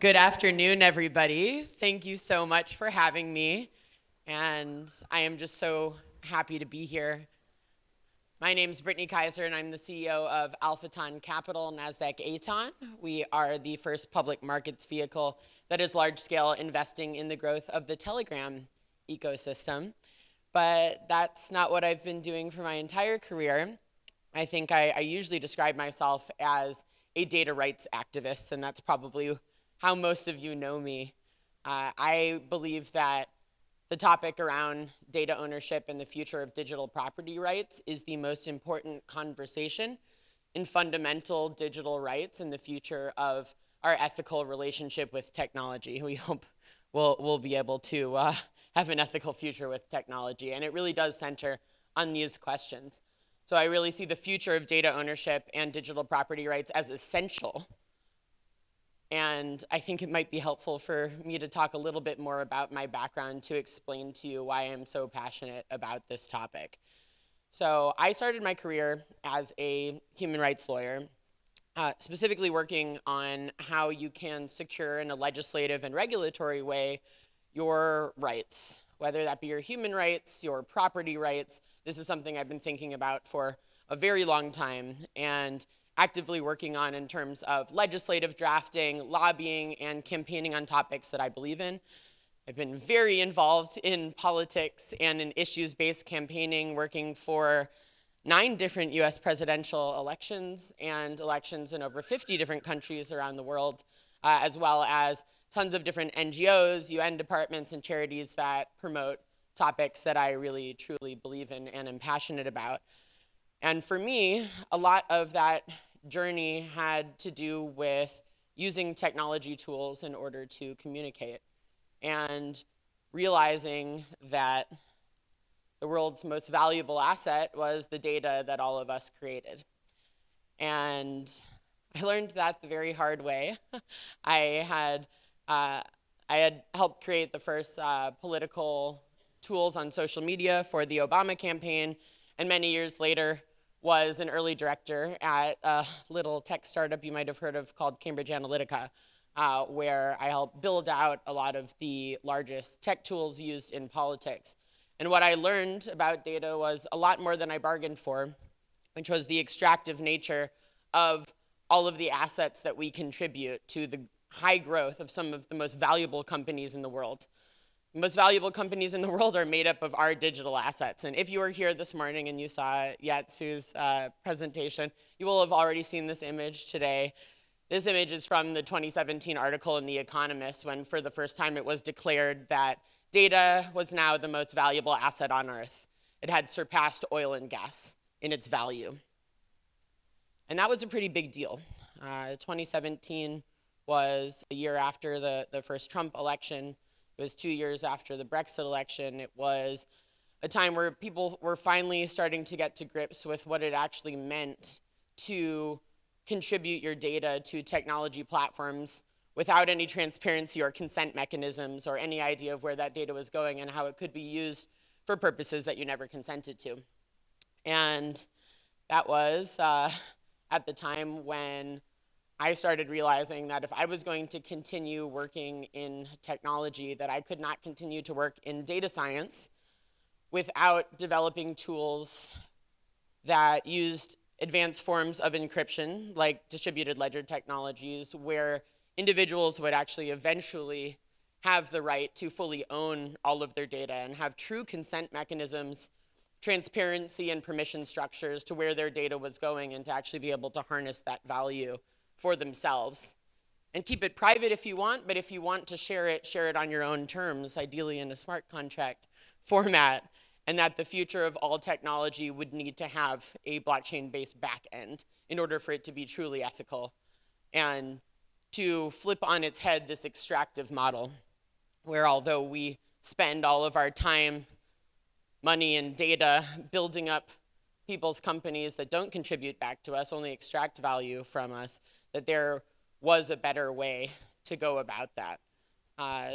Good afternoon, everybody. Thank you so much for having me. And I am just so happy to be here. My name is Brittany Kaiser, and I'm the CEO of ALPH Capital, Nasdaq Aton. We are the first public markets vehicle that is large-scale investing in the growth of the Telegram ecosystem. But that's not what I've been doing for my entire career. I think I usually describe myself as a data rights activist, and that's probably how most of you know me. I believe that the topic around data ownership and the future of digital property rights is the most important conversation in fundamental digital rights and the future of our ethical relationship with technology. We hope we'll be able to have an ethical future with technology, and it really does center on these questions. So I really see the future of data ownership and digital property rights as essential. And I think it might be helpful for me to talk a little bit more about my background to explain to you why I'm so passionate about this topic. So I started my career as a human rights lawyer, specifically working on how you can secure in a legislative and regulatory way your rights, whether that be your human rights, your property rights. This is something I've been thinking about for a very long time and actively working on in terms of legislative drafting, lobbying, and campaigning on topics that I believe in. I've been very involved in politics and in issues-based campaigning, working for 9 different US presidential elections and elections in over 50 different countries around the world, as well as tons of different NGOs, UN departments, and charities that promote topics that I really, truly believe in and am passionate about. And for me, a lot of that journey had to do with using technology tools in order to communicate and realizing that the world's most valuable asset was the data that all of us created. And I learned that the very hard way. I had helped create the first political tools on social media for the Obama campaign, and many years later was an early director at a little tech startup you might have heard of called Cambridge Analytica, where I helped build out a lot of the largest tech tools used in politics. And what I learned about data was a lot more than I bargained for, which was the extractive nature of all of the assets that we contribute to the high growth of some of the most valuable companies in the world. The most valuable companies in the world are made up of our digital assets. And if you were here this morning and you saw Yatsu's presentation, you will have already seen this image today. This image is from the 2017 article in The Economist, when for the first time it was declared that data was now the most valuable asset on Earth. It had surpassed oil and gas in its value. And that was a pretty big deal. 2017 was a year after the first Trump election. It was 2 years after the Brexit election. It was a time where people were finally starting to get to grips with what it actually meant to contribute your data to technology platforms without any transparency or consent mechanisms or any idea of where that data was going and how it could be used for purposes that you never consented to. And that was at the time when I started realizing that if I was going to continue working in technology, that I could not continue to work in data science without developing tools that used advanced forms of encryption, like distributed ledger technologies, where individuals would actually eventually have the right to fully own all of their data and have true consent mechanisms, transparency and permission structures to where their data was going, and to actually be able to harness that value for themselves. And keep it private if you want, but if you want to share it on your own terms, ideally in a smart contract format, and that the future of all technology would need to have a blockchain-based back end in order for it to be truly ethical, and to flip on its head this extractive model, where although we spend all of our time, money, and data building up people's companies that don't contribute back to us, only extract value from us, that there was a better way to go about that.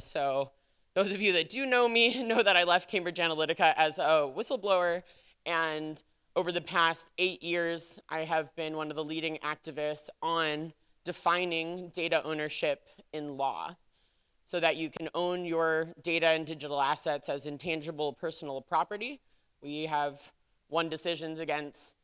So those of you that do know me know that I left Cambridge Analytica as a whistleblower, and over the past 8 years, I have been one of the leading activists on defining data ownership in law so that you can own your data and digital assets as intangible personal property. We have won decisions against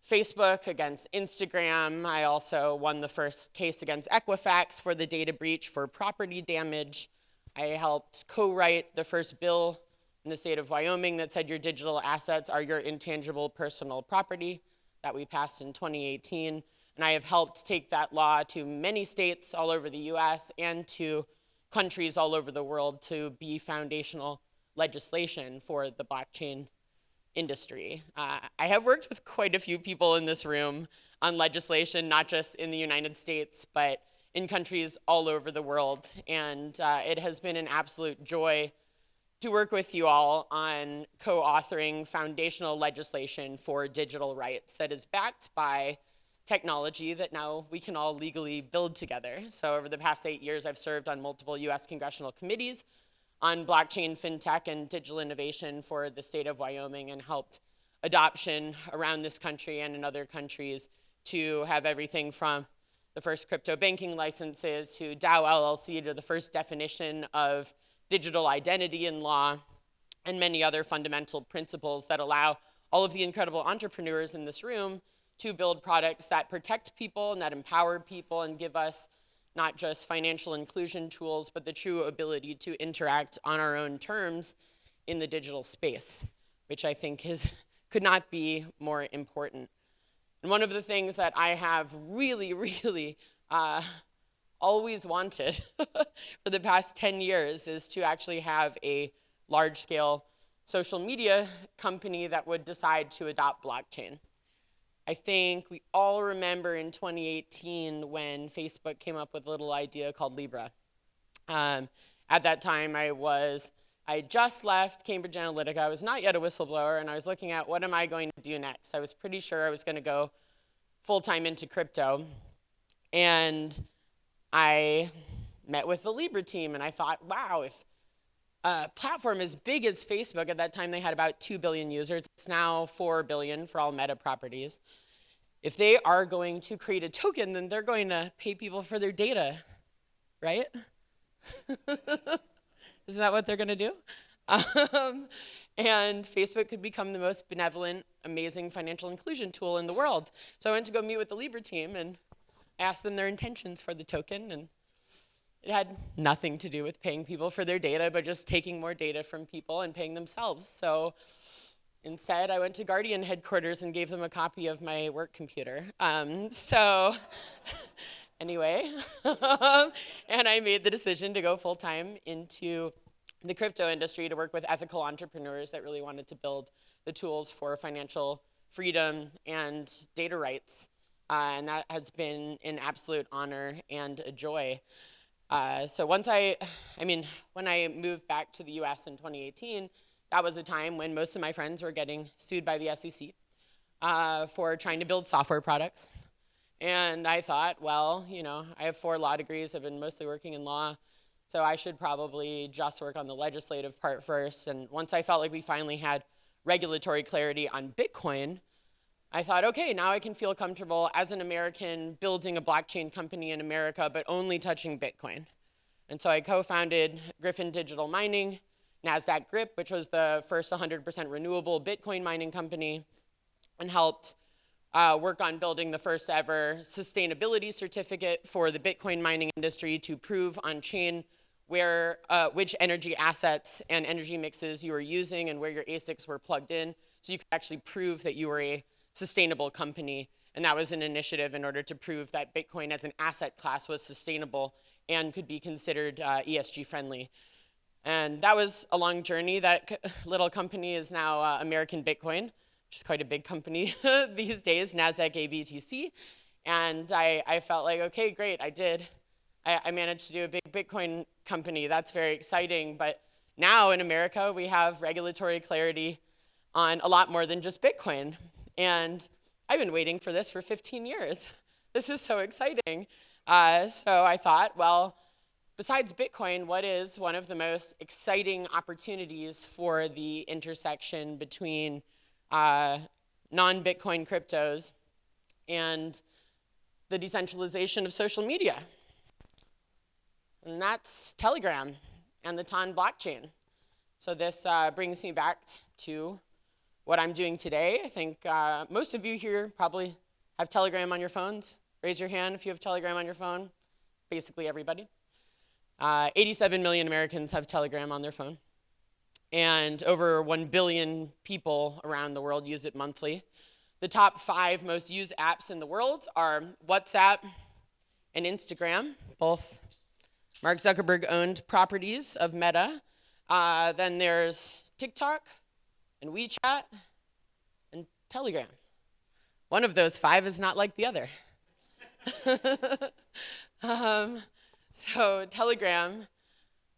Facebook, against Instagram. I also won the first case against Equifax for the data breach for property damage. I helped co-write the first bill in the state of Wyoming that said your digital assets are your intangible personal property that we passed in 2018. And I have helped take that law to many states all over the US and to countries all over the world to be foundational legislation for the blockchain industry. I have worked with quite a few people in this room on legislation, not just in the United States, but in countries all over the world. And it has been an absolute joy to work with you all on co-authoring foundational legislation for digital rights that is backed by technology that now we can all legally build together. So over the past 8 years, I've served on multiple US congressional committees on blockchain, fintech, and digital innovation for the state of Wyoming, and helped adoption around this country and in other countries to have everything from the first crypto banking licenses to DAO LLC to the first definition of digital identity in law, and many other fundamental principles that allow all of the incredible entrepreneurs in this room to build products that protect people and that empower people and give us not just financial inclusion tools, but the true ability to interact on our own terms in the digital space, which I think could not be more important. And one of the things that I have really always wanted for the past 10 years is to actually have a large-scale social media company that would decide to adopt blockchain. I think we all remember in 2018 when Facebook came up with a little idea called Libra. At that time, I just left Cambridge Analytica. I was not yet a whistleblower, and I was looking at what am I going to do next. I was pretty sure I was going to go full-time into crypto. And I met with the Libra team, and I thought, wow, if a platform as big as Facebook, at that time they had about 2 billion users, it's now 4 billion for all Meta properties. If they are going to create a token, then they're going to pay people for their data, right? Isn't that what they're going to do? And Facebook could become the most benevolent, amazing financial inclusion tool in the world. So I went to go meet with the Libra team and asked them their intentions for the token, and it had nothing to do with paying people for their data, but just taking more data from people and paying themselves. So instead, I went to Guardian headquarters and gave them a copy of my work computer. Anyway, and I made the decision to go full-time into the crypto industry to work with ethical entrepreneurs that really wanted to build the tools for financial freedom and data rights. And that has been an absolute honor and a joy. So when I moved back to the US in 2018, that was a time when most of my friends were getting sued by the SEC for trying to build software products. And I thought, well, I have 4 law degrees. I've been mostly working in law, so I should probably just work on the legislative part first. And once I felt like we finally had regulatory clarity on Bitcoin, I thought, okay, now I can feel comfortable as an American building a blockchain company in America, but only touching Bitcoin. And so I co-founded Griffin Digital Mining, Nasdaq GRIP, which was the first 100% renewable Bitcoin mining company, and helped work on building the first ever sustainability certificate for the Bitcoin mining industry to prove on-chain which energy assets and energy mixes you were using and where your ASICs were plugged in, so you could actually prove that you were a sustainable company. And that was an initiative in order to prove that Bitcoin as an asset class was sustainable and could be considered ESG friendly. And that was a long journey. That little company is now American Bitcoin, which is quite a big company these days, Nasdaq ABTC. And I felt like, okay, great, I managed to do a big Bitcoin company. That's very exciting. But now in America, we have regulatory clarity on a lot more than just Bitcoin. And I've been waiting for this for 15 years. This is so exciting. So I thought, well, besides Bitcoin, what is one of the most exciting opportunities for the intersection between non-Bitcoin cryptos and the decentralization of social media. And that's Telegram and the TON blockchain. So this brings me back to what I'm doing today. I think most of you here probably have Telegram on your phones. Raise your hand if you have Telegram on your phone. Basically everybody. 87 million Americans have Telegram on their phone. And over 1 billion people around the world use it monthly. The top 5 most used apps in the world are WhatsApp and Instagram, both Mark Zuckerberg-owned properties of Meta. Then there's TikTok and WeChat and Telegram. One of those 5 is not like the other. So Telegram,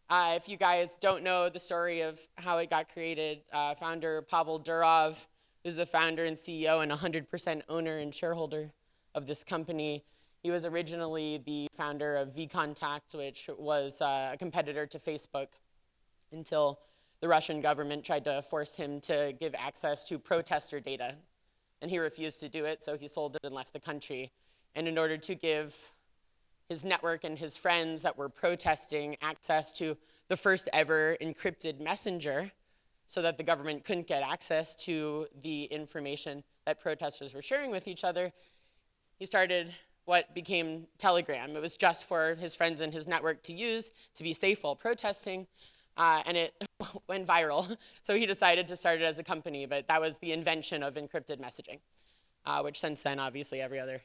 if you guys don't know the story of how it got created, founder Pavel Durov, who's the founder and CEO and 100% owner and shareholder of this company, he was originally the founder of vContact, which was a competitor to Facebook, until the Russian government tried to force him to give access to protester data. And he refused to do it, so he sold it and left the country. And in order to give his network and his friends that were protesting access to the first ever encrypted messenger, so that the government couldn't get access to the information that protesters were sharing with each other, he started what became Telegram. It was just for his friends and his network to use to be safe while protesting, and it went viral. So he decided to start it as a company, but that was the invention of encrypted messaging, which since then, obviously, every other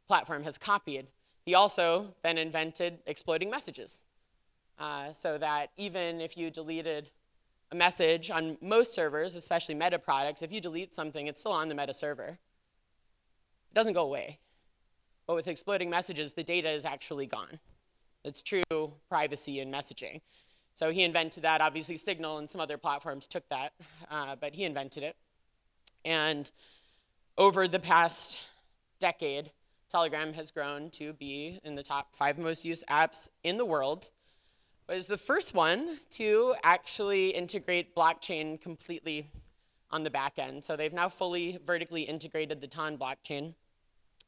platform has copied. He also then invented exploding messages, so that even if you deleted a message on most servers, especially Meta products, if you delete something, it's still on the Meta server. It doesn't go away. But with exploding messages, the data is actually gone. It's true privacy in messaging. So he invented that. Obviously, Signal and some other platforms took that, but he invented it. And over the past decade, Telegram has grown to be in the top 5 most used apps in the world. It was the first one to actually integrate blockchain completely on the back end. So they've now fully vertically integrated the TON blockchain,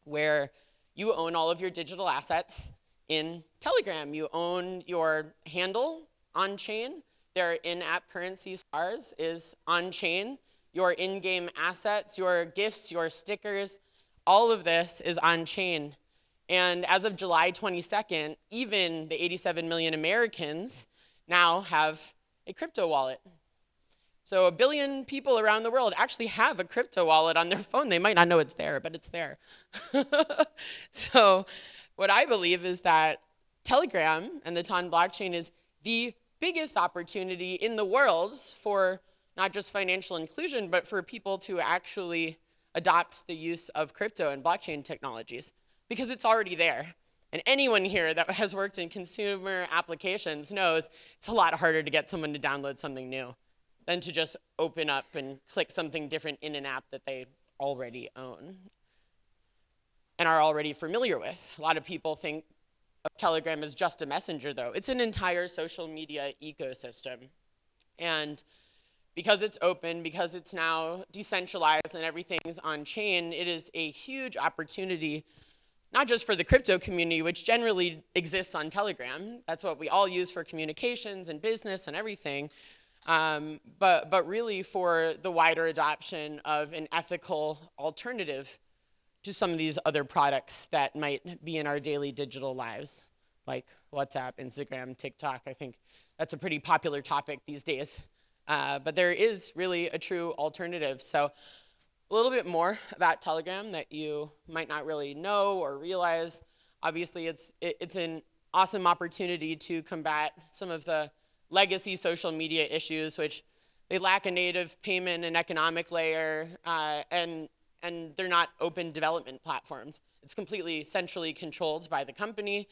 where you own all of your digital assets in Telegram. You own your handle on-chain. Their in-app currency, SARS, is on-chain. Your in-game assets, your gifts, your stickers, all of this is on-chain. And as of July 22nd, even the 87 million Americans now have a crypto wallet. So 1 billion people around the world actually have a crypto wallet on their phone. They might not know it's there, but it's there. So what I believe is that Telegram and the TON blockchain is the biggest opportunity in the world for not just financial inclusion, but for people to actually adopt the use of crypto and blockchain technologies, because it's already there. And anyone here that has worked in consumer applications knows it's a lot harder to get someone to download something new than to just open up and click something different in an app that they already own and are already familiar with. A lot of people think of Telegram as just a messenger, though. It's an entire social media ecosystem. And because it's open, because it's now decentralized and everything's on-chain, it is a huge opportunity, not just for the crypto community, which generally exists on Telegram. That's what we all use for communications and business and everything. But really for the wider adoption of an ethical alternative to some of these other products that might be in our daily digital lives, like WhatsApp, Instagram, TikTok. I think that's a pretty popular topic these days. But there is really a true alternative. So a little bit more about Telegram that you might not really know or realize. Obviously, it's an awesome opportunity to combat some of the legacy social media issues, which they lack a native payment and economic layer, and they're not open development platforms. It's completely centrally controlled by the company.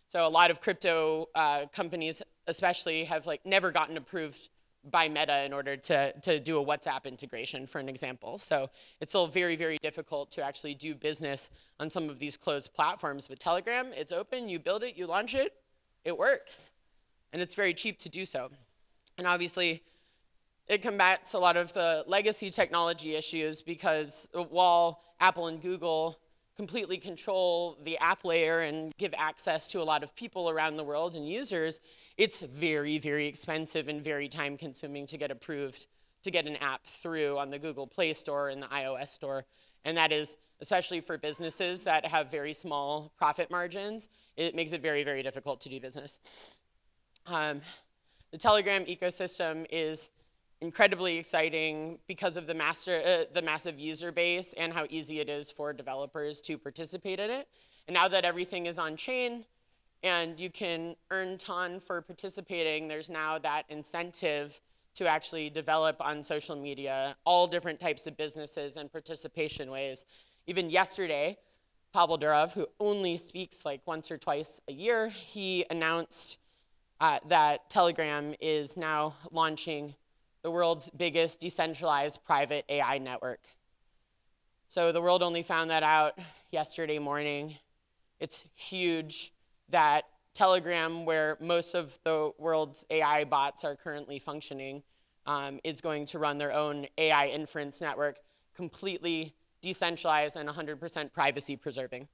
So a lot of crypto companies especially have never gotten approved by Meta in order to do a WhatsApp integration, for an example. So it's still very, very difficult to actually do business on some of these closed platforms. But Telegram, it's open, you build it, you launch it, it works. And it's very cheap to do so. And obviously, it combats a lot of the legacy technology issues, because while Apple and Google completely control the app layer and give access to a lot of people around the world and users, it's very, very expensive and very time consuming to get approved to get an app through on the Google Play Store and the iOS Store. And that is, especially for businesses that have very small profit margins, it makes it very, very difficult to do business. The Telegram ecosystem is incredibly exciting because of the massive user base and how easy it is for developers to participate in it. And now that everything is on chain and you can earn ton for participating, there's now that incentive to actually develop on social media, all different types of businesses and participation ways. Even yesterday, Pavel Durov, who only speaks like once or twice a year, he announced that Telegram is now launching the world's biggest decentralized private AI network. So the world only found that out yesterday morning. It's huge that Telegram, where most of the world's AI bots are currently functioning, is going to run their own AI inference network, completely decentralized and 100% privacy preserving.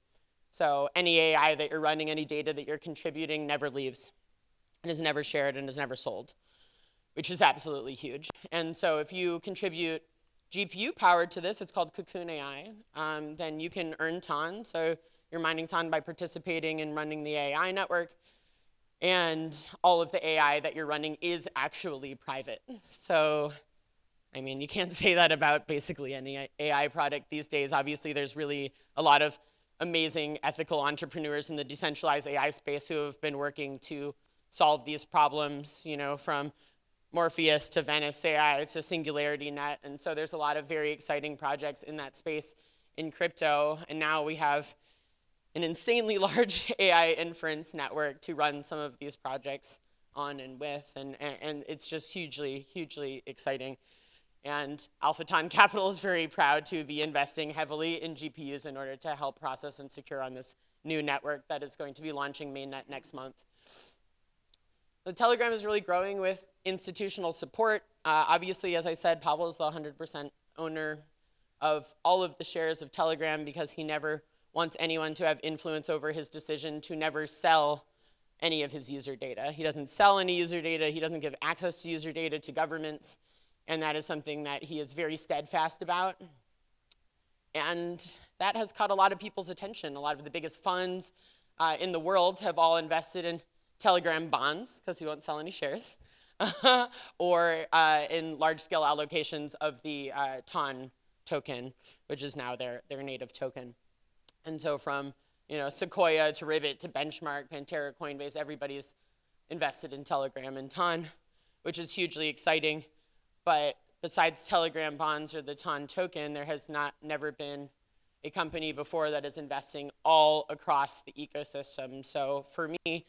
So any AI that you're running, any data that you're contributing never leaves and is never shared and is never sold, which is absolutely huge. And so if you contribute GPU power to this, it's called Cocoon AI, then you can earn ton. So you're mining ton by participating and running the AI network. And all of the AI that you're running is actually private. So, I mean, you can't say that about basically any AI product these days. Obviously, there's really a lot of amazing ethical entrepreneurs in the decentralized AI space who have been working to solve these problems, you know, from Morpheus to Venice AI to Singularity Net. And so there's a lot of very exciting projects in that space in crypto. And now we have an insanely large AI inference network to run some of these projects on and with. And it's just hugely, hugely exciting. And AlphaTon Capital is very proud to be investing heavily in GPUs in order to help process and secure on this new network that is going to be launching mainnet next month. The Telegram is really growing with institutional support. Obviously, as I said, Pavel is the 100% owner of all of the shares of Telegram because he never wants anyone to have influence over his decision to never sell any of his user data. He doesn't sell any user data. He doesn't give access to user data to governments. And that is something that he is very steadfast about. And that has caught a lot of people's attention. A lot of the biggest funds in the world have all invested in Telegram bonds, because he won't sell any shares, or in large-scale allocations of the TON token, which is now their native token. And so from Sequoia to Ribbit to Benchmark, Pantera, Coinbase, everybody's invested in Telegram and TON, which is hugely exciting. But besides Telegram bonds or the TON token, there has never been a company before that is investing all across the ecosystem. So for me,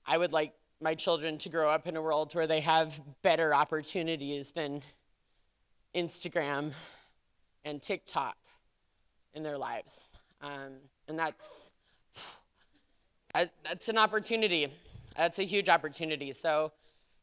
I would like my children to grow up in a world where they have better opportunities than Instagram and TikTok in their lives. And that's an opportunity. That's a huge opportunity. So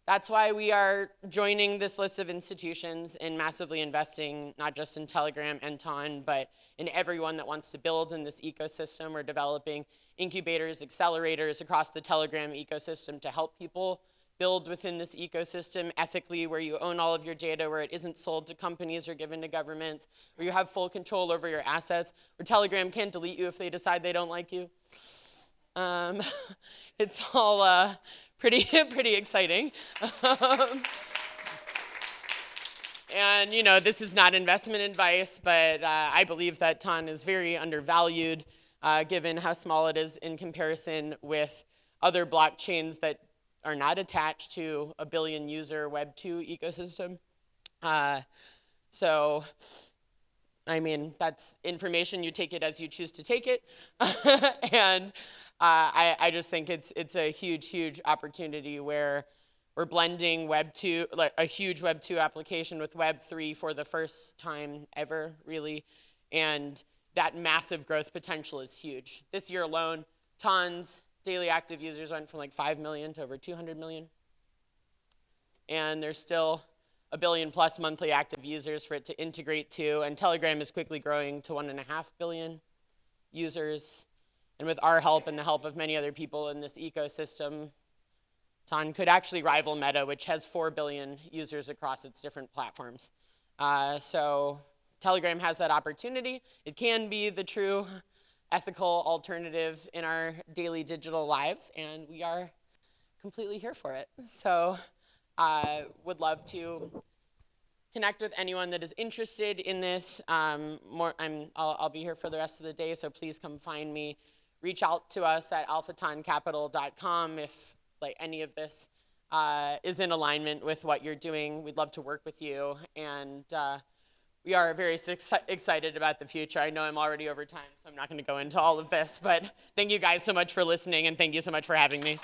that's why we are joining this list of institutions in massively investing, not just in Telegram and TON, but in everyone that wants to build in this ecosystem. We're developing incubators, accelerators across the Telegram ecosystem to help people build within this ecosystem ethically, where you own all of your data, where it isn't sold to companies or given to governments, where you have full control over your assets, where Telegram can't delete you if they decide they don't like you. It's all pretty exciting. And this is not investment advice, but I believe that TON is very undervalued, given how small it is in comparison with other blockchains that are not attached to a billion user Web 2 ecosystem. So, I mean, that's information. You take it as you choose to take it. And I just think it's a huge opportunity where we're blending Web 2, like a huge Web 2 application with Web 3 for the first time ever, really. And that massive growth potential is huge. This year alone, TON's daily active users went from like 5 million to over 200 million. And there's still a billion plus monthly active users for it to integrate to. And Telegram is quickly growing to 1.5 billion. users, and with our help and the help of many other people in this ecosystem, could actually rival Meta, which has 4 billion users across its different platforms. So Telegram has that opportunity. It can be the true ethical alternative in our daily digital lives, and we are completely here for it. So would love to connect with anyone that is interested in this. I'll be here for the rest of the day, so please come find me. Reach out to us at alphatoncapital.com if any of this is in alignment with what you're doing. We'd love to work with you, and we are very excited about the future. I know I'm already over time, so I'm not going to go into all of this, but thank you guys so much for listening, and thank you so much for having me.